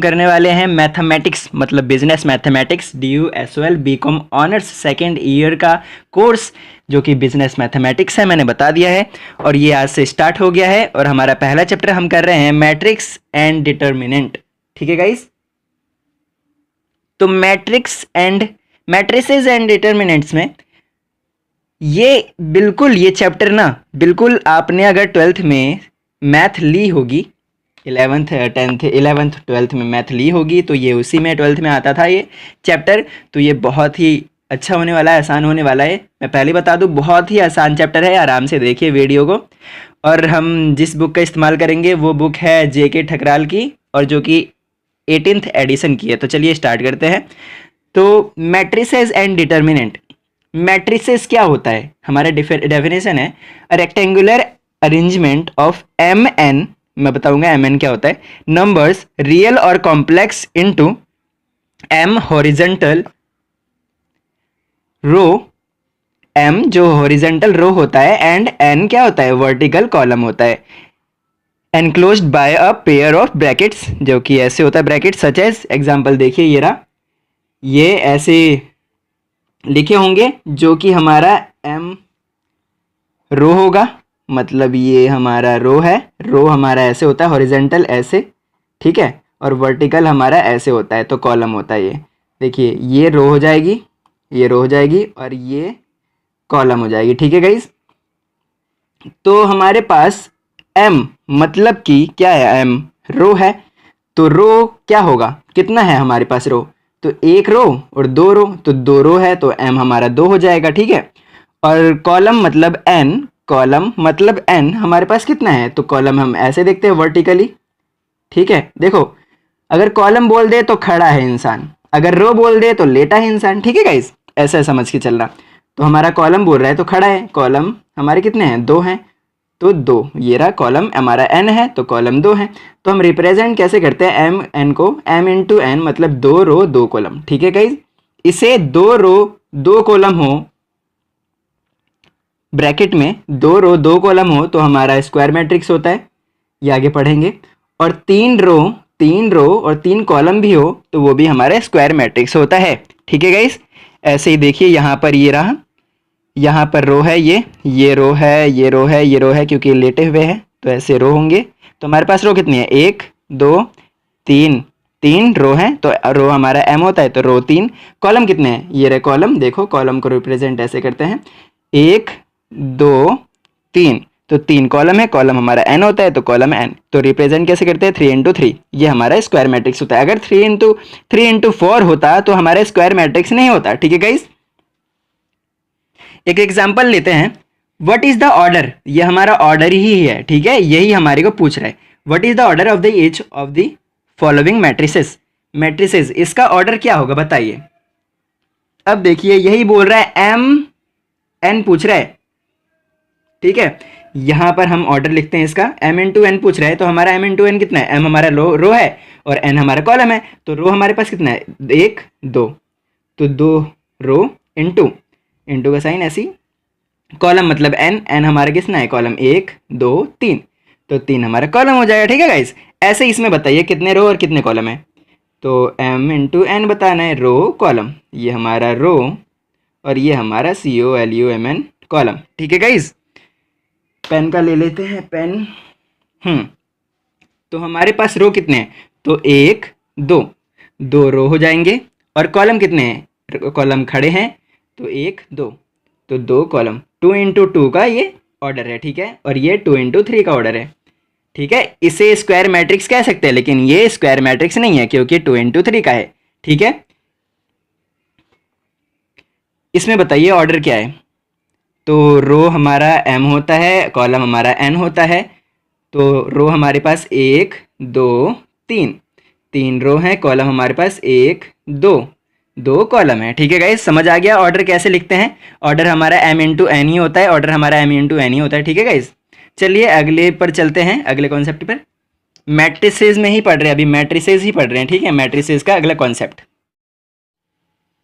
करने वाले हैं मैथमेटिक्स मतलब business mathematics DUSOL BCom honours second year का कोर्स जो कि बिजनेस मैथमेटिक्स है, मैंने बता दिया है और ये आज से स्टार्ट हो गया है। और हमारा पहला चैप्टर हम कर रहे हैं मैट्रिक्स एंड डिटर्मिनेंट। ठीक है गाइस, तो मैट्रिसेस एंड डिटर्मिनेंट्स में ये चैप्टर ना बिल्कुल आपने अगर 12th में मैथ ली होगी, 11th 10th 11th 12th में मैथ ली होगी तो ये उसी में 12th में आता था ये चैप्टर। तो ये बहुत ही अच्छा होने वाला है, आसान होने वाला है। मैं पहले बता दूं बहुत ही आसान चैप्टर है, आराम से देखिए वीडियो को। और हम जिस बुक का इस्तेमाल करेंगे वो बुक है JK ठकराल की और जो कि 18th एडिशन की है। तो चलिए स्टार्ट करते हैं। तो मैट्रिसेस एंड डिटर्मिनेंट, मैट्रिसेस क्या होता है, हमारा डेफिनेशन है रेक्टेंगुलर अरेंजमेंट ऑफ MN, मैं बताऊंगा MN क्या होता है, नंबर्स रियल और complex into M horizontal row, M जो हॉरिजॉन्टल रो होता है एंड N क्या होता है, वर्टिकल कॉलम होता है, enclosed bye a pair of brackets, जो कि ऐसे होता है ब्रैकेट सच एज, एग्जाम्पल देखिए ये रहा, ये ऐसे लिखे होंगे जो कि हमारा M रो होगा, मतलब ये हमारा रो है, रो हमारा ऐसे होता है हॉरिजॉन्टल ऐसे, ठीक है, और वर्टिकल हमारा ऐसे होता है, तो कॉलम होता है ये। देखिए ये रो हो जाएगी, ये रो हो जाएगी और ये कॉलम हो जाएगी। ठीक है गाइस, तो हमारे पास M मतलब कि क्या है, M रो है, तो रो क्या होगा, कितना है हमारे पास रो, तो एक रो और दो रो, तो दो रो है तो M हमारा दो हो जाएगा। ठीक है, और कॉलम मतलब N, कॉलम मतलब N हमारे पास कितना है, तो कॉलम हम ऐसे देखते हैं वर्टिकली। ठीक है, देखो अगर कॉलम बोल दे तो खड़ा है इंसान, अगर रो बोल दे तो लेटा है इंसान। ठीक है गाइस, ऐसा समझ के चलना। तो हमारा कॉलम बोल रहा है तो खड़ा है, कॉलम हमारे कितने हैं, दो हैं, तो दो, ये रहा कॉलम हमारा N है तो कॉलम दो है। तो हम रिप्रेजेंट कैसे करते हैं M को, M इंटू N मतलब दो रो दो कॉलम। ठीक है गाइस, इसे दो रो दो कॉलम हो, ब्रैकेट में दो रो दो कॉलम हो तो हमारा स्क्वायर मैट्रिक्स होता है, ये आगे पढ़ेंगे। और तीन रो और तीन कॉलम भी हो तो वो भी हमारा स्क्वायर मैट्रिक्स होता है। ठीक है गाइस, ऐसे ही देखिए यहाँ पर ये रहा, यहाँ पर रो है, ये रो है, ये रो है, ये रो है, क्योंकि लेटे हुए हैं तो ऐसे रो होंगे। तो हमारे पास रो कितनी है, एक दो तीन, तीन रो है तो रो हमारा M होता है, तो रो तीन। कॉलम कितने हैं, ये रहे कॉलम, देखो कॉलम को रिप्रेजेंट ऐसे करते हैं, एक दो तीन, तो तीन कॉलम है, कॉलम हमारा N होता है तो कॉलम N। तो रिप्रेजेंट कैसे करते हैं, 3 इंटू 3, ये हमारा स्क्वायर मैट्रिक्स होता है। अगर 3 इंटू 4 होता तो हमारा स्क्वायर मैट्रिक्स नहीं होता। ठीक है गाइस, एक एग्जांपल लेते हैं, व्हाट इज द ऑर्डर, ये हमारा ऑर्डर ही है। ठीक है, यही हमारे को पूछ रहा है, what is the order of the each of the following matrices, matrices इसका ऑर्डर क्या होगा बताइए। अब देखिए यही बोल रहा है MN पूछ रहा है। ठीक है, यहां पर हम ऑर्डर लिखते हैं इसका, M इंटू N पूछ रहा है तो हमारा M इंटू N कितना है, M हमारा रो है और N हमारा कॉलम है, तो रो हमारे पास कितना है, एक दो, तो दो रो इंटू का साइन ऐसी, कॉलम मतलब N हमारा कितना है, कॉलम एक दो तीन, तो तीन हमारा कॉलम हो जाएगा। ठीक है गाइस, ऐसे इसमें बताइए कितने रो और कितने कॉलम है, तो M इंटू N बताना है, रो कॉलम, ये हमारा रो और ये हमारा COLUMN कॉलम। ठीक है गाइस, पेन का ले लेते हैं पेन। तो हमारे पास रो कितने हैं, तो एक दो रो हो जाएंगे, और कॉलम कितने हैं, कॉलम खड़े हैं तो एक दो, तो दो कॉलम, 2 इंटू 2 का ये ऑर्डर है। ठीक है, और ये 2 इंटू 3 का ऑर्डर है। ठीक है, इसे स्क्वायर मैट्रिक्स कह सकते हैं, लेकिन ये स्क्वायर मैट्रिक्स नहीं है क्योंकि 2 इंटू 3 का है। ठीक है, इसमें बताइए ऑर्डर क्या है, तो रो हमारा M होता है, कॉलम हमारा N होता है, तो रो हमारे पास एक दो तीन, तीन रो है, कॉलम हमारे पास एक दो कॉलम है। ठीक है गाइस, समझ आ गया ऑर्डर कैसे लिखते हैं, ऑर्डर हमारा M इंटू N ही होता है, ऑर्डर हमारा M इंटू N ही होता है। ठीक है गाइस, चलिए अगले पर चलते हैं, अगले कॉन्सेप्ट पर। मैट्रिसेस में ही पढ़ रहे हैं, अभी मैट्रिसेस ही पढ़ रहे हैं। ठीक है, मैट्रिसेस का अगला कॉन्सेप्ट।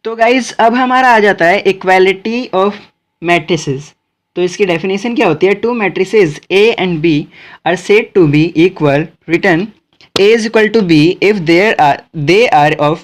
तो गाइस अब हमारा आ जाता है इक्वालिटी ऑफ मैट्रिसेस। तो इसकी डेफिनेशन क्या होती है, two matrices A and B are said to be equal written A is equal to B if they are of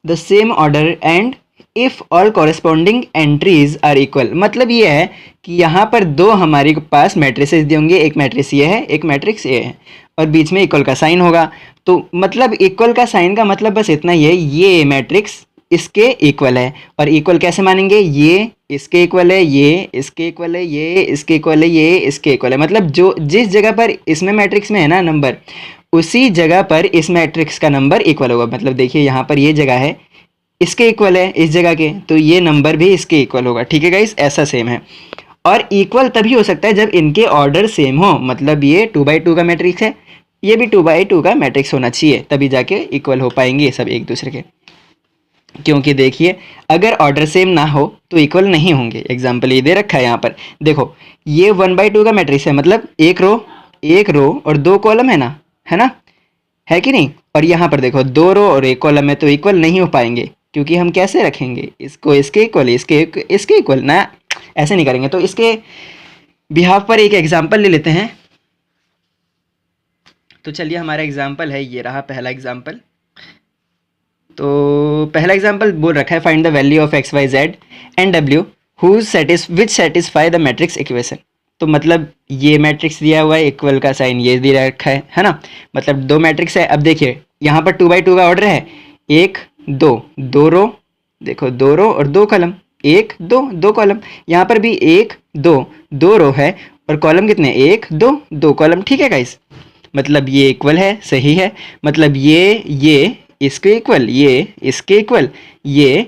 the same order and if all corresponding entries are equal। मतलब ये है कि यहाँ पर दो हमारे पास मैट्रिसेस दिए होंगे, एक मैट्रिक्स ये है, एक मैट्रिक्स ये है, और बीच में इक्वल का साइन होगा। तो मतलब इक्वल का साइन का मतलब बस इतना ही है, ये मैट्रिक्स इसके इक्वल है। और इक्वल कैसे मानेंगे, ये इसके इक्वल है, ये इसके इक्वल है, ये इसके इक्वल है, ये इसके इक्वल है। मतलब जो जिस जगह पर इसमें मैट्रिक्स में है ना नंबर, उसी जगह पर इस मैट्रिक्स का नंबर इक्वल होगा। मतलब देखिए यहाँ पर ये जगह है, इसके इक्वल है इस जगह के, तो ये नंबर भी इसके इक्वल होगा। ठीक है गाइस, ऐसा सेम है। और इक्वल तभी हो सकता है जब इनके ऑर्डर सेम हो। मतलब ये 2x2 का मैट्रिक्स है, ये भी 2x2 का मैट्रिक्स होना चाहिए, तभी जाके इक्वल हो पाएंगे सब एक दूसरे के। क्योंकि देखिए अगर ऑर्डर सेम ना हो तो इक्वल नहीं होंगे। एग्जाम्पल ये दे रखा है यहाँ पर, देखो ये 1/2 का मैट्रिक्स है, मतलब एक रो और 2 कॉलम है ना, है कि नहीं। और यहाँ पर देखो 2 रो और 1 कॉलम है, तो इक्वल नहीं हो पाएंगे। क्योंकि हम कैसे रखेंगे इसको, इसके इक्वल, इसके इक्वल ना, ऐसे नहीं करेंगे। तो इसके बिहाफ पर एक एग्जाम्पल ले लेते हैं। तो चलिए हमारा एग्जाम्पल है, ये रहा पहला एग्जाम्पल। तो पहला एग्जाम्पल बोल रखा है, find the value of X Y Z and W which satisfy the matrix equation. तो मतलब ये मैट्रिक्स दिया हुआ है, इक्वल का साइन ये दिया रखा है ना। मतलब दो मैट्रिक्स है। अब देखिए यहाँ पर 2x2 का ऑर्डर है, 1 2 रो, देखो 2 रो और 2 कॉलम, 1 2 कॉलम। यहाँ पर भी 1 2 रो है और कॉलम कितने, 1 2 कॉलम। ठीक है गाइस, मतलब ये इक्वल है, सही है। मतलब ये इसके इक्वल, ये इसके इक्वल, ये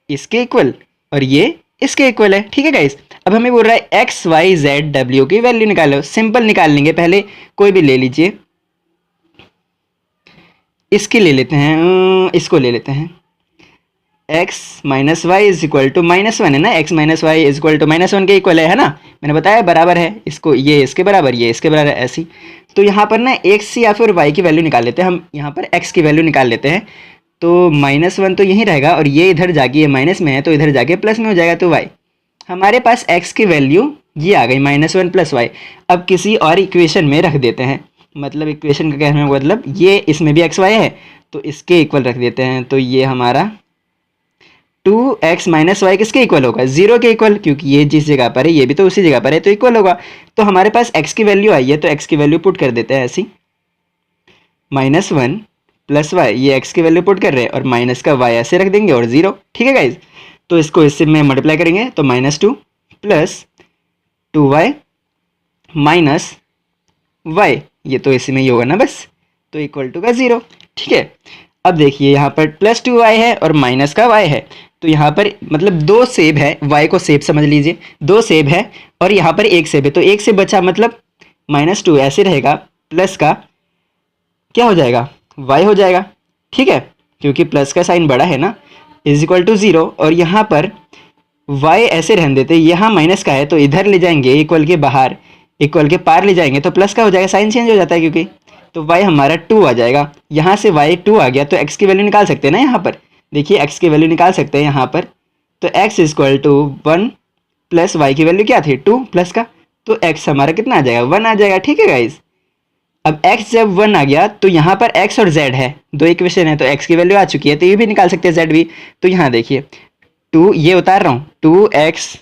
इसके इक्वल और ये इसके इक्वल है। ठीक है गाइस, अब हमें बोल रहा है एक्स वाई जेड डब्ल्यू की वैल्यू निकालो। सिंपल निकाल लेंगे, पहले कोई भी ले लीजिए, इसकी ले लेते हैं, इसको ले लेते हैं। x माइनस वाई इज इक्वल टू -1 है ना, x माइनस वाई इज इक्वल टू -1 के इक्वल है ना, मैंने बताया बराबर है इसको, ये इसके बराबर, ये इसके बराबर, ऐसी। तो यहाँ पर ना x या फिर y की वैल्यू निकाल लेते हैं हम। यहाँ पर x की वैल्यू निकाल लेते हैं। तो -1 तो यहीं रहेगा और ये इधर जाके, ये माइनस में है तो इधर जाके प्लस में हो जाएगा। तो y, हमारे पास x की वैल्यू ये आ गई -1 + y। अब किसी और इक्वेशन में रख देते हैं। मतलब इक्वेशन का कहने का मतलब ये इसमें भी x y है तो इसके इक्वल रख देते हैं। तो ये हमारा 2x - y किसके इक्वल होगा, 0 के इक्वल, क्योंकि ये जिस जगह पर है ये भी तो उसी जगह पर है, तो इक्वल होगा। तो हमारे पास x की वैल्यू आई है, तो x की वैल्यू पुट कर देते हैं ऐसी, -1 + y, ये x की वैल्यू पुट कर रहे हैं और माइनस का y ऐसे रख देंगे और 0। ठीक है गाइज, तो इसको इससे में मल्टीप्लाई करेंगे तो -2 + 2y - y, ये तो इसी में ही होगा ना बस, तो इक्वल टू का 0। ठीक है, अब देखिए यहाँ पर +2y है और माइनस का y है। तो यहाँ पर मतलब 2 सेब है, y को सेब समझ लीजिए, 2 सेब है और यहाँ पर 1 सेब है, तो 1 से बचा मतलब -2 ऐसे रहेगा, प्लस का क्या हो जाएगा, y हो जाएगा। ठीक है, क्योंकि प्लस का साइन बड़ा है ना, इज इक्वल टू 0। और यहाँ पर y ऐसे रहने देते, यहाँ माइनस का है तो इधर ले जाएंगे, इक्वल के बाहर, इक्वल के पार ले जाएंगे तो प्लस का हो जाएगा, साइन चेंज हो जाता है क्योंकि। तो y हमारा 2 आ जाएगा, यहाँ से y 2 आ गया तो x की वैल्यू निकाल सकते हैं ना। यहाँ पर देखिए x की वैल्यू निकाल सकते हैं यहाँ पर, तो x इक्वल टू 1 + y की वैल्यू क्या थी, 2 प्लस का, तो x हमारा कितना आ जाएगा, 1 आ जाएगा। ठीक है गाइज, अब x जब 1 आ गया तो यहाँ पर x और z है, 2 इक्वेशन है, तो x की वैल्यू आ चुकी है, तो ये भी निकाल सकते हैं z भी। तो यहाँ देखिए 2, ये उतार रहा हूँ, 2x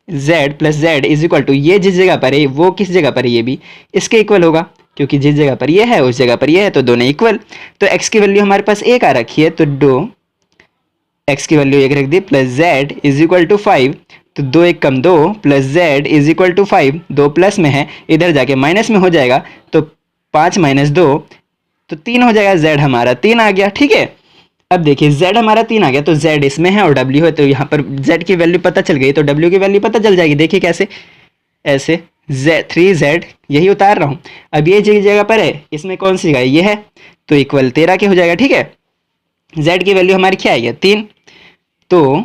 z + z is equal to, ये जिस जगह पर है वो किस जगह पर है, ये भी इसके इक्वल होगा, क्योंकि जिस जगह पर ये है उस जगह पर ये है, तो दोनों इक्वल। तो x की वैल्यू हमारे पास 1 आ रखी है, तो 2 x की वैल्यू 1 रख दी, + z इज इक्वल टू 5, तो 2 1 कम 2 + z is equal to 5, 2 plus में है, इधर जाके माइनस में हो जाएगा, तो 5 - 2 तो 3 हो जाएगा, z हमारा 3 आ गया। ठीक है, अब देखिए z हमारा 3 आ गया, तो z इसमें है और w है, तो यहाँ पर z की वैल्यू पता चल गई, तो w की वैल्यू पता चल जाएगी। देखिए कैसे, ऐसे 3z यही उतार रहा हूँ। अब ये जिस जगह पर है इसमें कौन सी जगह है, ये है, तो इक्वल 13 के हो जाएगा। ठीक है, z की वैल्यू हमारी क्या आई है, 3, तो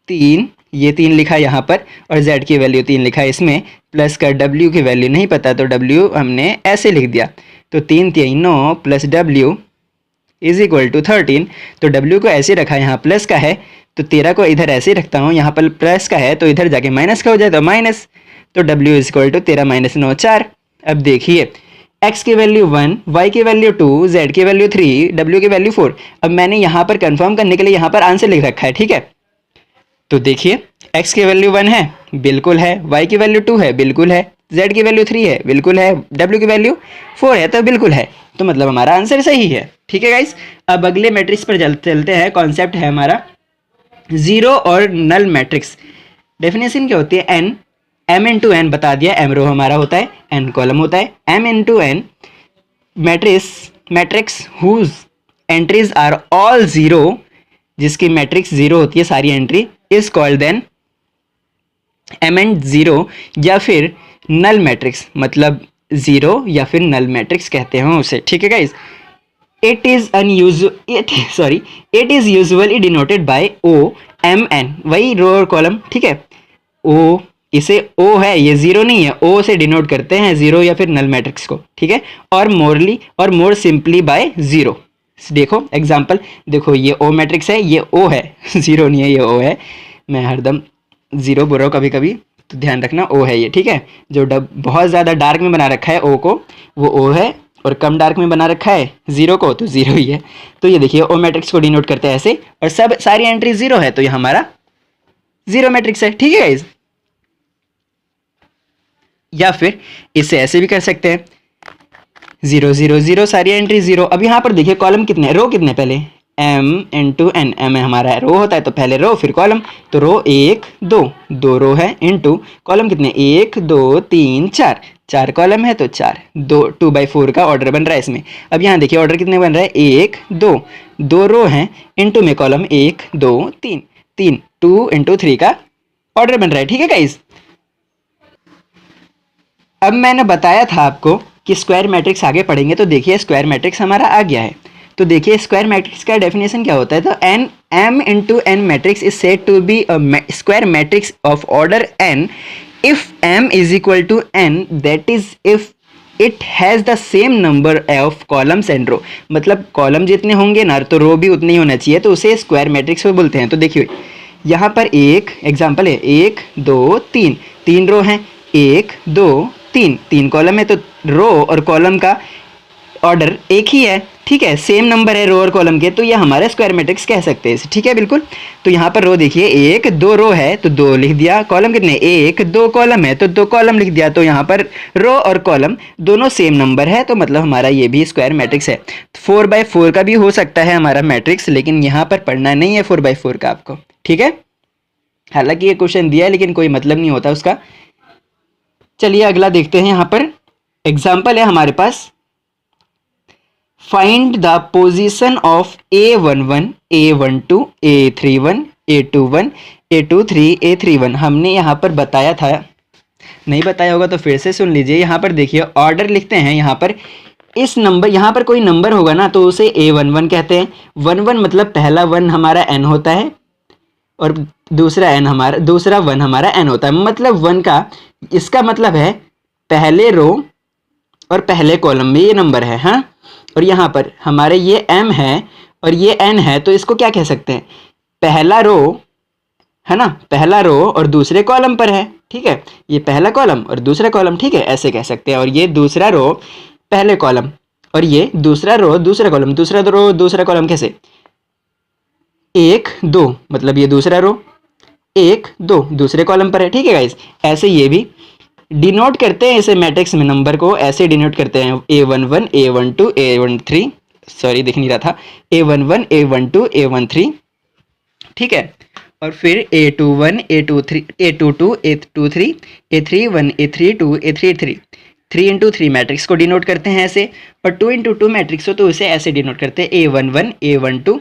3, ये 3 लिखा यहाँ पर और z की वैल्यू 3 लिखा है इसमें, प्लस का w की वैल्यू नहीं पता तो w हमने ऐसे लिख दिया, तो 3 3 9 + w इज इक्वल टू 13। तो w को ऐसे रखा, यहाँ प्लस का है तो 13 को इधर ऐसे रखता हूँ, यहाँ पर प्लस का है तो इधर जाके माइनस का हो जाए, तो माइनस, तो w इज इक्वल टू 13 - 9 4। अब देखिए एक्स की वैल्यू 1, वाई की वैल्यू 2, जेड की वैल्यू 3, डब्ल्यू की वैल्यू 4। अब मैंने यहाँ पर कंफर्म करने के लिए यहाँ पर आंसर लिख रखा है, ठीक है। तो देखिए x की वैल्यू 1 है, बिल्कुल है, y की वैल्यू 2 है, बिल्कुल है, z की वैल्यू 3 है, बिल्कुल है, w की वैल्यू 4 है, तो बिल्कुल है। तो मतलब हमारा आंसर सही है, ठीक है गाइस। अब अगले मैट्रिक्स पर चलते हैं। कॉन्सेप्ट है हमारा जीरो और नल मैट्रिक्स। डेफिनेशन क्या होती है? n, m इंटू एन बता दिया, m रो हमारा होता है, n कॉलम होता है, m into N matrix whose entries are all zero, जिसकी मैट्रिक्स जीरो होती है सारी entry, is called then M and zero या फिर नल मैट्रिक्स, मतलब जीरो या फिर नल मैट्रिक्स कहते हैं उसे, ठीक है guys. It is usually denoted by O M N, वही रो और कॉलम, ठीक है। ओ, इसे ओ है, ये जीरो नहीं है, ओ से डिनोट करते हैं जीरो या फिर नल मैट्रिक्स को, ठीक है। और मोर सिंपली बाय जीरो। देखो एग्जांपल, देखो ये ओ मैट्रिक्स है, ये ओ है जीरो नहीं है, ये ओ है। मैं हरदम जीरो बोल रहा हूँ कभी कभी, तो ध्यान रखना ओ है ये, ठीक है। जो बहुत ज़्यादा डार्क में बना रखा है ओ को, वो ओ है, और कम डार्क में बना रखा है जीरो को, तो जीरो ही है। तो ये देखिए ओ मैट्रिक्स को डिनोट करते हैं ऐसे, और सब सारी एंट्री जीरो है, तो ये हमारा जीरो मैट्रिक्स है, ठीक है गाइज। या फिर इसे ऐसे भी कर सकते हैं, जीरो जीरो जीरो, सारी एंट्री जीरो। अब यहाँ पर देखिए कॉलम कितने, रो कितने, पहले m इंटू एन, एम हमारा रो होता है तो पहले रो फिर कॉलम, तो रो एक दो, दो रो है, इंटू कॉलम कितने, एक दो तीन चार, चार कॉलम है तो चार, दो 2/4 का ऑर्डर बन रहा है इसमें। अब यहाँ देखिए ऑर्डर कितने बन रहा है, एक दो, दो रो हैं, इंटू में कॉलम एक दो तीन, तीन 2 इंटू 3 का ऑर्डर बन रहा है, ठीक है गाइज। अब मैंने बताया था आपको कि स्क्वायर मैट्रिक्स आगे पढ़ेंगे, तो देखिए स्क्वायर मैट्रिक्स हमारा आ गया है। तो देखिए स्क्वायर मैट्रिक्स का डेफिनेशन क्या होता है, तो an m into N matrix is said to be a square matrix of order n if m is equal to n, that is if it has the same number of columns and row. मतलब column जितने होंगे ना, तो रो भी उतने ही होना चाहिए, तो उसे स्क्वायर मैट्रिक्स में बोलते हैं। तो देखिए यहाँ पर एक एग्जाम्पल है, एक दो तीन, तीन रो हैं, एक दो तीन, तीन कॉलम है, तो रो और कॉलम का ऑर्डर एक ही है, ठीक है, सेम नंबर है रो और कॉलम के, तो ये हमारा स्क्वायर मैट्रिक्स कह सकते हैं इसे, ठीक है बिल्कुल। तो यहाँ पर रो देखिए एक दो रो है तो दो लिख दिया, कॉलम कितने, एक दो कॉलम है तो दो कॉलम लिख दिया, तो यहाँ पर रो और कॉलम दोनों सेम नंबर है, तो मतलब हमारा ये भी स्क्वायर मैट्रिक्स है। 4/4 का भी हो सकता है हमारा मैट्रिक्स, लेकिन यहाँ पर पढ़ना नहीं है 4/4 का आपको, ठीक है। हालांकि ये क्वेश्चन दिया है लेकिन कोई मतलब नहीं होता उसका। चलिए अगला देखते हैं। यहाँ पर एग्जाम्पल है हमारे पास, find the position of A11, A12, A31, A21, A23, A31। हमने यहाँ पर बताया था, नहीं बताया होगा तो फिर से सुन लीजिए। यहाँ पर देखिए ऑर्डर लिखते हैं, यहाँ पर इस नंबर, यहाँ पर कोई नंबर होगा ना तो उसे A11 कहते हैं। 11 मतलब पहला वन हमारा n होता है, और दूसरा वन हमारा n होता है। मतलब वन का, इसका मतलब है पहले रो और पहले कॉलम में ये नंबर है, हाँ। और यहाँ पर हमारे ये m है और ये n है, तो इसको क्या कह सकते हैं, पहला रो है ना, पहला रो और दूसरे कॉलम पर है, ठीक है, ये पहला कॉलम और दूसरा कॉलम, ठीक है, ऐसे कह सकते हैं। और ये दूसरा रो पहले कॉलम, और ये दूसरा रो दूसरा कॉलम, दूसरा रो दूसरा कॉलम, कैसे, एक दो, मतलब ये दूसरा रो, एक दो दूसरे कॉलम पर है, ठीक है गाइस। ऐसे ये भी डिनोट करते हैं इसे मैट्रिक्स में, नंबर को ऐसे डिनोट करते हैं, A11, A12, A13, सॉरी दिख नहीं रहा था, A11, A12, A13, ठीक है। और फिर A21, A23, A22, A23, A31, A32, A33, 3 into 3 matrix को डिनोट करते हैं ऐसे, और 2 इंटू 2 मैट्रिक्स हो तो उसे ऐसे डिनोट करते हैं, A11, A12,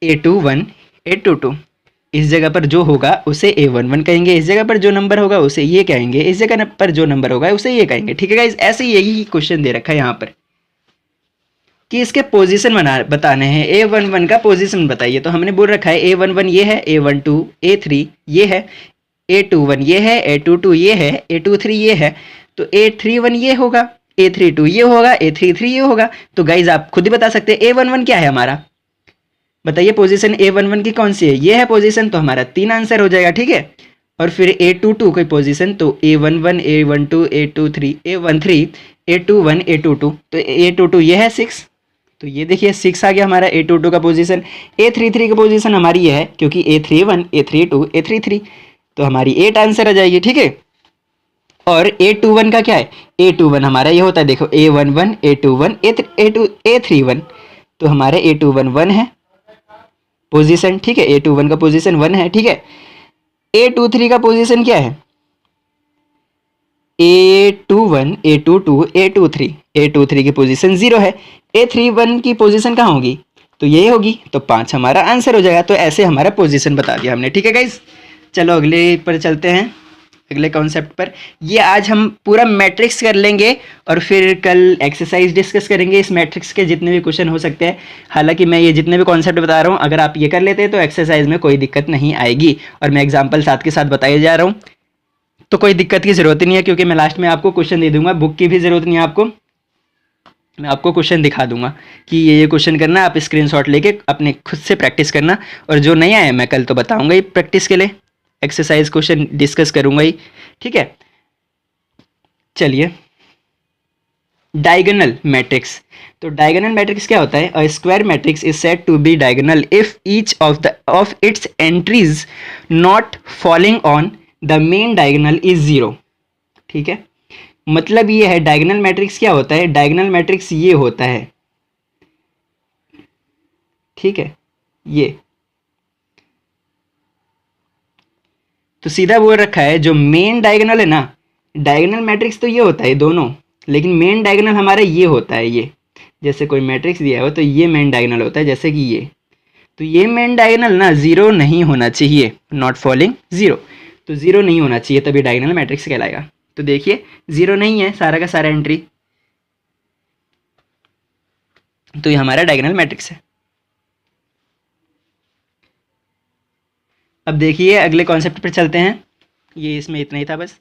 A21, A22। इस जगह पर जो होगा उसे A11 कहेंगे, इस जगह पर जो नंबर होगा उसे ये कहेंगे, इस जगह पर जो नंबर होगा उसे ये कहेंगे, ठीक है गाइस। ऐसे यही क्वेश्चन दे रखा है यहाँ पर कि इसके पोजीशन बताने हैं, A11 का पोजीशन बताइए। तो हमने बोल रखा है A11 ये है, A12, A3 ये है, A21 ये है, A22 ये है, A23 ये है, तो A31 ये होगा, A32 ये होगा, A33 ये होगा। तो गाइज आप खुद ही बता सकते हैं A11 क्या है हमारा, बताइए पोजीशन A11 की कौन सी है, ये है पोजीशन, तो हमारा 3 आंसर हो जाएगा, ठीक है। और फिर A22 की पोजीशन, तो A11, A12, A23, A13, A21, A22, तो A22 ये है 6, तो ये देखिए 6 आ गया हमारा A22 का पोजीशन। A33 की पोजीशन हमारी ये है, क्योंकि A31, A32, A33, तो हमारी 8 आंसर आ जाएगी, ठीक है। और A21 का क्या है, A21 हमारा ये होता है, देखो A11, A21, A31, तो हमारे A21 1 है पोजीशन, ठीक है, A21 का पोजीशन 1 है, ठीक है। A23 का पोजीशन क्या है, A21, A22, A23 की पोजीशन 0 है। A31 की पोजीशन कहाँ होगी, तो ये होगी, तो 5 हमारा आंसर हो जाएगा। तो ऐसे हमारा पोजीशन बता दिया हमने, ठीक है गाइज। चलो अगले पर चलते हैं, अगले कॉन्सेप्ट पर। ये आज हम पूरा मैट्रिक्स कर लेंगे और फिर कल एक्सरसाइज डिस्कस करेंगे। इस मैट्रिक्स के जितने भी क्वेश्चन हो सकते हैं, हालांकि मैं ये जितने भी कॉन्सेप्ट बता रहा हूँ, अगर आप ये कर लेते हैं तो एक्सरसाइज में कोई दिक्कत नहीं आएगी, और मैं एग्जाम्पल साथ के साथ बताए जा रहा हूँ, तो कोई दिक्कत की ज़रूरत नहीं है, क्योंकि मैं लास्ट में आपको क्वेश्चन दे दूंगा। बुक की भी ज़रूरत नहीं है आपको, मैं आपको क्वेश्चन दिखा दूंगा कि ये क्वेश्चन करना, आप स्क्रीनशॉट लेके अपने खुद से प्रैक्टिस करना। और जो नहीं आए मैं कल तो बताऊंगा ही प्रैक्टिस के लिए, एक्सरसाइज क्वेश्चन डिस्कस करूंगा ही, ठीक है। चलिए, डायगोनल मैट्रिक्स। तो डायगोनल मैट्रिक्स क्या होता है, a square matrix is said to be diagonal if each of its entries not falling on the main diagonal is 0, ठीक है। मतलब ये है, डायगोनल मैट्रिक्स क्या होता है, डायगोनल मैट्रिक्स ये होता है, ठीक है, ये तो सीधा बोल रखा है, जो मेन डायगोनल है ना, डायगोनल मैट्रिक्स तो ये होता है दोनों, लेकिन मेन डायगोनल हमारा ये होता है, ये जैसे कोई मैट्रिक्स दिया हो तो ये मेन डायगोनल होता है, जैसे कि ये, तो ये मेन डायगोनल ना 0 नहीं होना चाहिए, नॉट फॉलिंग 0, तो 0 नहीं होना चाहिए, तभी डायगोनल मैट्रिक्स कहलाएगा। तो देखिए 0 नहीं है सारा का सारा एंट्री, तो ये हमारा डायगोनल मैट्रिक्स है। अब देखिए अगले कॉन्सेप्ट पर चलते हैं, ये इसमें इतना ही था बस।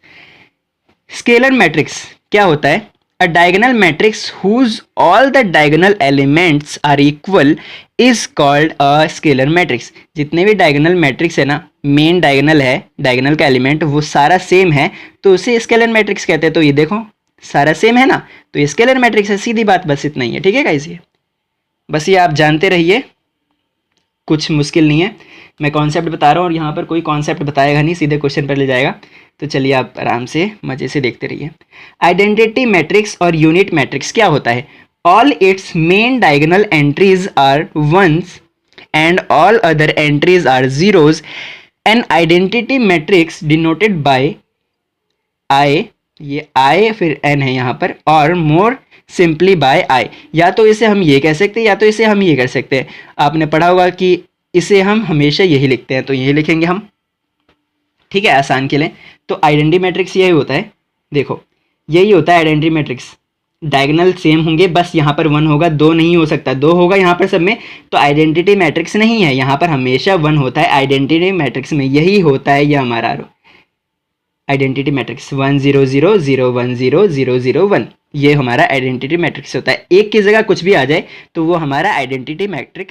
स्केलर मैट्रिक्स क्या होता है, a diagonal matrix whose all the diagonal elements are equal is called a scalar matrix. जितने भी डायगोनल मैट्रिक्स है ना, मेन डायगोनल है, डायगोनल का एलिमेंट वो सारा सेम है, तो उसे स्केलर मैट्रिक्स कहते हैं। तो ये देखो सारा सेम है ना, तो ये स्केलर मैट्रिक्स है, सीधी बात, बस इतना ही है, ठीक है गाइस। ये बस ये आप जानते रहिए, कुछ मुश्किल नहीं है, मैं कॉन्सेप्ट बता रहा हूँ और यहाँ पर कोई कॉन्सेप्ट बताएगा नहीं, सीधे क्वेश्चन पर ले जाएगा। तो चलिए आप आराम से मज़े से देखते रहिए। आइडेंटिटी मैट्रिक्स और यूनिट मैट्रिक्स क्या होता है, all its main diagonal entries are ones and all other entries are zeros. An identity matrix denoted by I, ये आई फिर एन है यहाँ पर, और मोर सिंपली बाय आई। या तो इसे हम ये कह सकते हैं, या तो इसे हम ये कर सकते हैं। आपने पढ़ा होगा कि इसे हम हमेशा यही लिखते हैं, तो यही लिखेंगे हम, ठीक है, आसान के लिए। तो आइडेंटिटी मैट्रिक्स यही होता है, देखो यही होता है आइडेंटिटी मैट्रिक्स। डायगोनल सेम होंगे, बस यहाँ पर 1 होगा, 2 नहीं हो सकता, 2 होगा यहाँ पर सब में, तो आइडेंटिटी मैट्रिक्स नहीं है। यहाँ पर हमेशा 1 होता है आइडेंटिटी मैट्रिक्स में, यही होता है ये हमारा आइडेंटिटी मैट्रिक्स 1 0 0 0 1 0 0 0 1, ये हमारा आइडेंटिटी मैट्रिक्स होता है। एक की जगह कुछ भी आ जाए तो वो हमारा आइडेंटिटी मैट्रिक्स